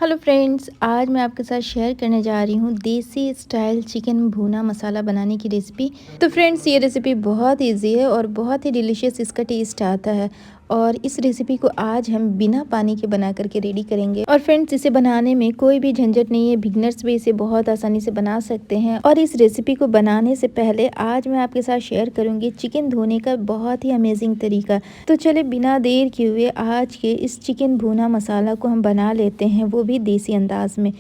Hello friends, आज मैं आपके साथ शेयर करने जा रही हूँ देसी स्टाइल चिकन भुना मसाला बनाने की रेसिपी। तो फ्रेंड्स, ये रेसिपी बहुत इजी है और बहुत ही डिलीशियस इसका टेस्ट आता है। और इस रेसिपी को आज हम बिना पानी के बना करके रेडी करेंगे। और फ्रेंड्स, इसे बनाने में कोई भी झंझट नहीं है, बिगनर्स भी इसे बहुत आसानी से बना सकते हैं। और इस रेसिपी को बनाने से पहले आज मैं आपके साथ शेयर करूँगी चिकन धोने का बहुत ही अमेजिंग तरीका। तो चले बिना देर किए हुए आज के इस चिकन भुना मसाला को हम बना लेते हैं, वो भी देसी अंदाज में।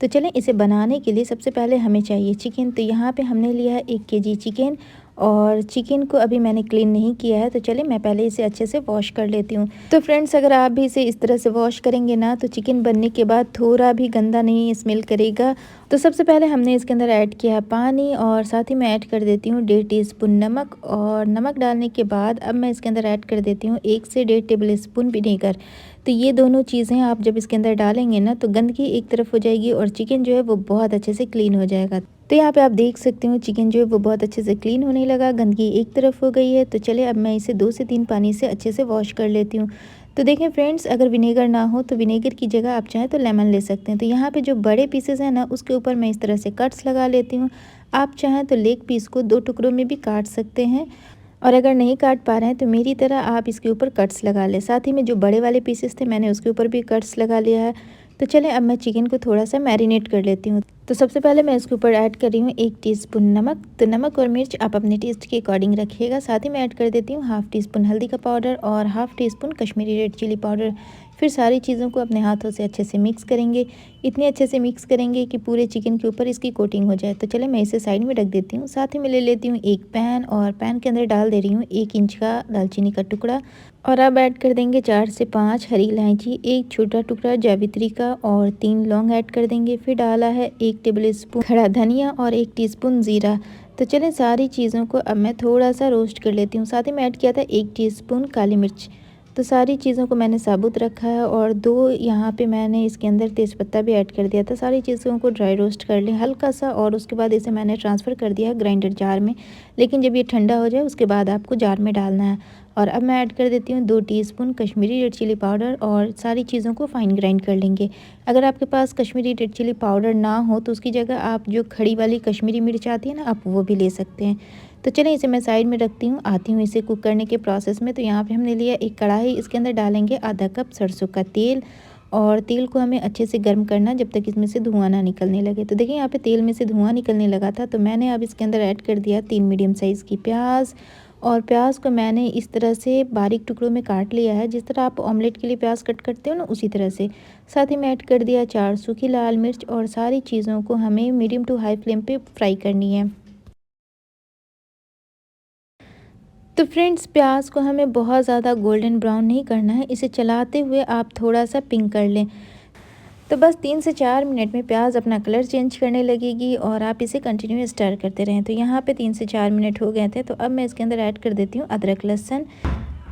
तो चलें, इसे बनाने के लिए सबसे पहले हमें चाहिए चिकन। तो यहाँ पे हमने लिया है 1 केजी चिकन। और चिकन को अभी मैंने क्लीन नहीं किया है, तो चलिए मैं पहले इसे अच्छे से वॉश कर लेती हूँ। तो फ्रेंड्स, अगर आप भी इसे इस तरह से वॉश करेंगे ना, तो चिकन बनने के बाद थोड़ा भी गंदा नहीं स्मेल करेगा। तो सबसे पहले हमने इसके अंदर ऐड किया है पानी, और साथ ही मैं ऐड कर देती हूँ 1.5 टीस्पून नमक। और नमक डालने के बाद अब मैं इसके अंदर ऐड कर देती हूँ 1 से 1.5 टेबल स्पून विनेगर। तो ये दोनों चीज़ें आप जब इसके अंदर डालेंगे ना, तो गंदगी एक तरफ हो जाएगी और चिकन जो है वो बहुत अच्छे से क्लीन हो जाएगा। तो यहाँ पे आप देख सकते हो चिकन जो है वो बहुत अच्छे से क्लीन होने लगा, गंदगी एक तरफ हो गई है। तो चलिए अब मैं इसे 2 से 3 पानी से अच्छे से वॉश कर लेती हूँ। तो देखें फ्रेंड्स, अगर विनेगर ना हो तो विनेगर की जगह आप चाहें तो लेमन ले सकते हैं। तो यहाँ पे जो बड़े पीसेस हैं ना, उसके ऊपर मैं इस तरह से कट्स लगा लेती हूँ। आप चाहें तो लेग पीस को 2 टुकड़ों में भी काट सकते हैं। और अगर नहीं काट पा रहे हैं तो मेरी तरह आप इसके ऊपर कट्स लगा लें। साथ ही में जो बड़े वाले पीसेस थे मैंने उसके ऊपर भी कट्स लगा लिया है। तो चलें अब मैं चिकन को थोड़ा सा मैरिनेट कर लेती हूँ। तो सबसे पहले मैं इसके ऊपर ऐड कर रही हूँ 1 टीस्पून नमक। तो नमक और मिर्च आप अपने टेस्ट के अकॉर्डिंग रखिएगा। साथ ही मैं ऐड कर देती हूँ हाफ़ टी स्पून हल्दी का पाउडर और half teaspoon Kashmiri red chilli powder. फिर सारी चीज़ों को अपने हाथों से अच्छे से मिक्स करेंगे। इतने अच्छे से मिक्स करेंगे कि पूरे चिकन के ऊपर इसकी कोटिंग हो जाए। तो चले मैं इसे साइड में रख देती हूँ। साथ ही मैं ले लेती हूँ एक पैन, और पैन के अंदर डाल दे रही हूँ 1 इंच का दालचीनी का टुकड़ा। और अब ऐड कर देंगे 4 से 5 हरी इलायची, 1 छोटा टुकड़ा जावित्री का और 3 लौंग ऐड कर देंगे। फिर डाला है 1 टेबल स्पून खड़ा धनिया और 1 टीस्पून ज़ीरा। तो चलें सारी चीज़ों को अब मैं थोड़ा सा रोस्ट कर लेती हूँ। साथ ही मैं ऐड किया था 1 टीस्पून काली मिर्च। तो सारी चीज़ों को मैंने साबुत रखा है, और 2 यहाँ पे मैंने इसके अंदर तेज़पत्ता भी ऐड कर दिया था। सारी चीज़ों को ड्राई रोस्ट कर लें हल्का सा, और उसके बाद इसे मैंने ट्रांसफ़र कर दिया है ग्राइंडर जार में। लेकिन जब ये ठंडा हो जाए उसके बाद आपको जार में डालना है। और अब मैं ऐड कर देती हूँ 2 teaspoon Kashmiri red chilli powder, और सारी चीज़ों को फाइन ग्राइंड कर लेंगे। अगर आपके पास कश्मीरी रेड चिली पाउडर ना हो तो उसकी जगह आप जो खड़ी वाली कश्मीरी मिर्च आती है ना, आप वो भी ले सकते हैं। तो चलें इसे मैं साइड में रखती हूँ, आती हूँ इसे कुक करने के प्रोसेस में। तो यहाँ पे हमने लिया एक कढ़ाई, इसके अंदर डालेंगे आधा कप सरसों का तेल। और तेल को हमें अच्छे से गर्म करना जब तक इसमें से धुआं ना निकलने लगे। तो देखिए यहाँ पे तेल में से धुआं निकलने लगा था, तो मैंने अब इसके अंदर ऐड कर दिया 3 मीडियम साइज़ की प्याज। और प्याज को मैंने इस तरह से बारीक टुकड़ों में काट लिया है, जिस तरह आप ऑमलेट के लिए प्याज कट करते हो ना, उसी तरह से। साथ ही मैं ऐड कर दिया 4 सूखी लाल मिर्च, और सारी चीज़ों को हमें मीडियम टू हाई फ्लेम पे फ्राई करनी है। तो फ्रेंड्स, प्याज को हमें बहुत ज़्यादा गोल्डन ब्राउन नहीं करना है, इसे चलाते हुए आप थोड़ा सा पिंक कर लें। तो बस 3 से 4 मिनट में प्याज अपना कलर चेंज करने लगेगी, और आप इसे कंटिन्यू स्टर करते रहें। तो यहाँ पे 3 से 4 मिनट हो गए थे, तो अब मैं इसके अंदर ऐड कर देती हूँ अदरक लहसुन।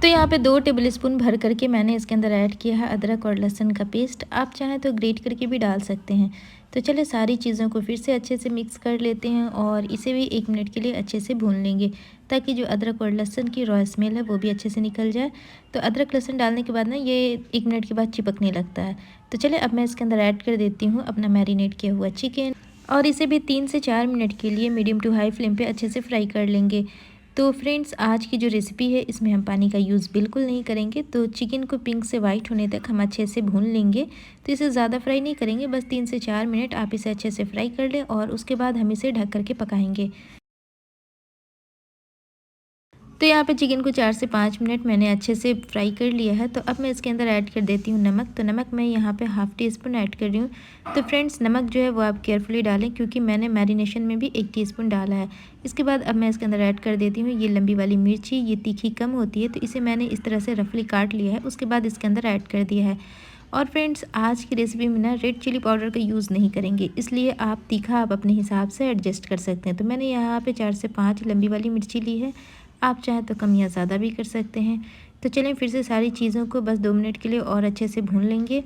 तो यहाँ पे 2 टेबल स्पून भर करके मैंने इसके अंदर ऐड किया है अदरक और लहसुन का पेस्ट। आप चाहें तो ग्रेट करके भी डाल सकते हैं। तो चलिए सारी चीज़ों को फिर से अच्छे से मिक्स कर लेते हैं, और इसे भी 1 मिनट के लिए अच्छे से भून लेंगे, ताकि जो अदरक और लहसुन की रॉ स्मेल है वो भी अच्छे से निकल जाए। तो अदरक लहसुन डालने के बाद ना ये 1 मिनट के बाद चिपकने लगता है। तो चलिए अब मैं इसके अंदर ऐड कर देती हूँ अपना मैरिनेट किया हुआ चिकन, और इसे भी 3 से 4 मिनट के लिए मीडियम टू हाई फ्लेम पे अच्छे से फ्राई कर लेंगे। तो फ्रेंड्स, आज की जो रेसिपी है इसमें हम पानी का यूज़ बिल्कुल नहीं करेंगे। तो चिकन को पिंक से वाइट होने तक हम अच्छे से भून लेंगे। तो इसे ज़्यादा फ्राई नहीं करेंगे, बस 3 से 4 मिनट आप इसे अच्छे से फ्राई कर लें, और उसके बाद हम इसे ढक करके पकाएंगे। तो यहाँ पे चिकन को 4 से 5 मिनट मैंने अच्छे से फ्राई कर लिया है। तो अब मैं इसके अंदर ऐड कर देती हूँ नमक। तो नमक मैं यहाँ पे हाफ़ टी स्पून ऐड कर रही हूँ। तो फ्रेंड्स, नमक जो है वो आप केयरफुली डालें, क्योंकि मैंने मैरिनेशन में भी 1 टीस्पून डाला है। इसके बाद अब मैं इसके अंदर ऐड कर देती हूँ ये लंबी वाली मिर्ची। ये तीखी कम होती है, तो इसे मैंने इस तरह से रफली काट लिया है, उसके बाद इसके अंदर ऐड कर दिया है। और फ्रेंड्स, आज की रेसिपी में ना रेड चिली पाउडर का यूज़ नहीं करेंगे, इसलिए आप तीखा आप अपने हिसाब से एडजस्ट कर सकते हैं। तो मैंने यहाँ पे 4 से 5 लंबी वाली मिर्ची ली है। आप चाहें तो कम या ज़्यादा भी कर सकते हैं। तो चलें फिर से सारी चीज़ों को बस 2 मिनट के लिए और अच्छे से भून लेंगे।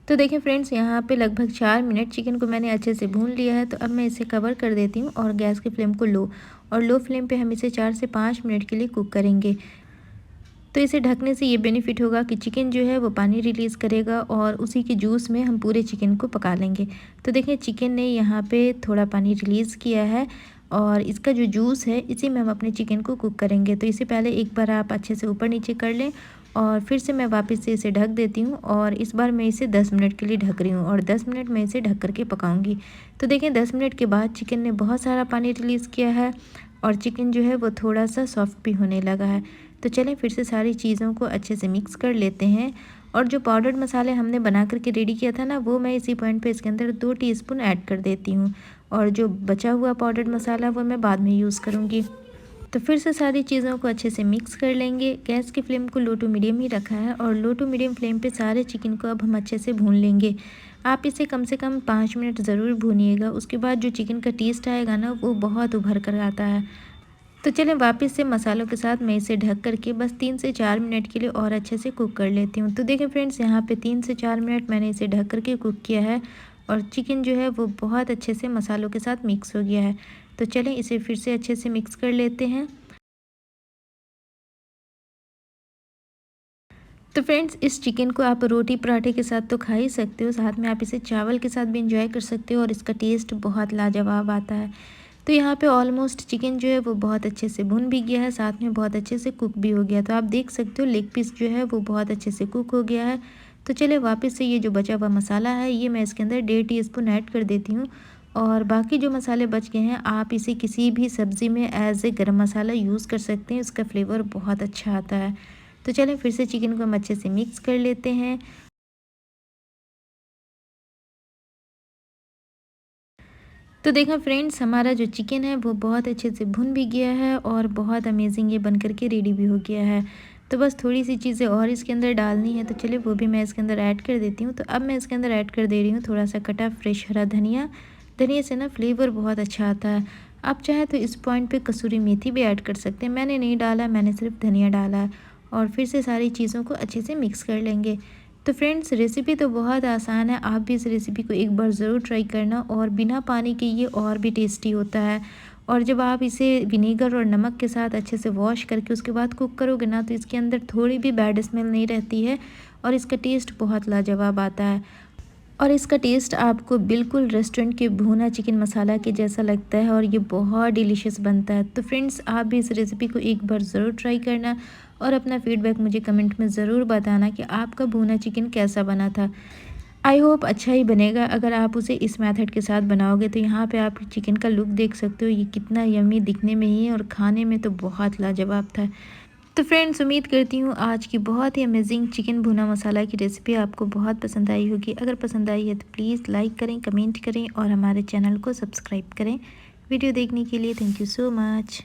तो देखिए फ्रेंड्स, यहाँ पे लगभग 4 मिनट चिकन को मैंने अच्छे से भून लिया है। तो अब मैं इसे कवर कर देती हूँ, और गैस की फ्लेम को लो फ्लेम पे हम इसे 4 से 5 मिनट के लिए कुक करेंगे। तो इसे ढकने से ये बेनिफिट होगा कि चिकन जो है वो पानी रिलीज़ करेगा और उसी के जूस में हम पूरे चिकन को पका लेंगे। तो देखिए चिकन ने यहाँ पे थोड़ा पानी रिलीज़ किया है और इसका जो जूस है इसी में हम अपने चिकन को कुक करेंगे। तो इससे पहले एक बार आप अच्छे से ऊपर नीचे कर लें और फिर से मैं वापस से इसे ढक देती हूँ और इस बार मैं इसे 10 मिनट के लिए ढक रही हूँ और 10 मिनट मैं इसे ढक करके पकाऊंगी। तो देखें 10 मिनट के बाद चिकन ने बहुत सारा पानी रिलीज़ किया है और चिकन जो है वो थोड़ा सा सॉफ्ट भी होने लगा है। तो चलें फिर से सारी चीज़ों को अच्छे से मिक्स कर लेते हैं और जो पाउडर्ड मसाले हमने बना करके रेडी किया था ना, वो मैं इसी पॉइंट पे इसके अंदर 2 टीस्पून ऐड कर देती हूँ और जो बचा हुआ पाउडर्ड मसाला वो मैं बाद में यूज़ करूँगी। तो फिर से सारी चीज़ों को अच्छे से मिक्स कर लेंगे। गैस की फ्लेम को लो टू मीडियम ही रखा है और लो टू मीडियम फ्लेम पे सारे चिकन को अब हम अच्छे से भून लेंगे। आप इसे कम से कम 5 मिनट ज़रूर भूनिएगा। उसके बाद जो चिकन का टेस्ट आएगा ना, वो बहुत उभर कर आता है। तो चलें वापस से मसालों के साथ मैं इसे ढक करके बस 3 से 4 मिनट के लिए और अच्छे से कुक कर लेती हूँ। तो देखें फ्रेंड्स, यहाँ पे 3 से 4 मिनट मैंने इसे ढक करके कुक किया है और चिकन जो है वो बहुत अच्छे से मसालों के साथ मिक्स हो गया है। तो चलें इसे फिर से अच्छे से मिक्स कर लेते हैं। तो फ्रेंड्स, इस चिकन को आप रोटी पराठे के साथ तो खा ही सकते हो, साथ में आप इसे चावल के साथ भी इंजॉय कर सकते हो और इसका टेस्ट बहुत लाजवाब आता है। तो यहाँ पे ऑलमोस्ट चिकन जो है वो बहुत अच्छे से भुन भी गया है, साथ में बहुत अच्छे से कुक भी हो गया। तो आप देख सकते हो लेग पीस जो है वो बहुत अच्छे से कुक हो गया है। तो चलिए वापस से ये जो बचा हुआ मसाला है ये मैं इसके अंदर 1.5 टीस्पून ऐड कर देती हूँ और बाकी जो मसाले बच गए हैं आप इसे किसी भी सब्ज़ी में एज ए गरम मसाला यूज़ कर सकते हैं, इसका फ्लेवर बहुत अच्छा आता है। तो चलें फिर से चिकन को हम अच्छे से मिक्स कर लेते हैं। तो देखा फ्रेंड्स, हमारा जो चिकन है वो बहुत अच्छे से भुन भी गया है और बहुत अमेजिंग ये बन करके रेडी भी हो गया है। तो बस थोड़ी सी चीज़ें और इसके अंदर डालनी है, तो चलिए वो भी मैं इसके अंदर ऐड कर देती हूँ। तो अब मैं इसके अंदर ऐड कर दे रही हूँ थोड़ा सा कटा फ्रेश हरा धनिया। धनिया से ना फ्लेवर बहुत अच्छा आता है। आप चाहे तो इस पॉइंट पे कसूरी मेथी भी ऐड कर सकते हैं, मैंने नहीं डाला, मैंने सिर्फ धनिया डाला है। और फिर से सारी चीज़ों को अच्छे से मिक्स कर लेंगे। तो फ्रेंड्स, रेसिपी तो बहुत आसान है, आप भी इस रेसिपी को एक बार ज़रूर ट्राई करना और बिना पानी के ये और भी टेस्टी होता है। और जब आप इसे विनेगर और नमक के साथ अच्छे से वॉश करके उसके बाद कुक करोगे ना, तो इसके अंदर थोड़ी भी बैड स्मेल नहीं रहती है और इसका टेस्ट बहुत लाजवाब आता है। और इसका टेस्ट आपको बिल्कुल रेस्टोरेंट के भुना चिकन मसाला के जैसा लगता है और ये बहुत डिलीशियस बनता है। तो फ्रेंड्स, आप भी इस रेसिपी को एक बार ज़रूर ट्राई करना और अपना फीडबैक मुझे कमेंट में ज़रूर बताना कि आपका भुना चिकन कैसा बना था। आई होप अच्छा ही बनेगा। अगर आप उसे इस मेथड के साथ बनाओगे तो यहाँ पे आप चिकन का लुक देख सकते हो, ये कितना यम्मी दिखने में ही है और खाने में तो बहुत लाजवाब था। तो फ्रेंड्स, उम्मीद करती हूँ आज की बहुत ही अमेजिंग चिकन भुना मसाला की रेसिपी आपको बहुत पसंद आई होगी। अगर पसंद आई है तो प्लीज़ लाइक करें, कमेंट करें और हमारे चैनल को सब्सक्राइब करें। वीडियो देखने के लिए थैंक यू सो मच।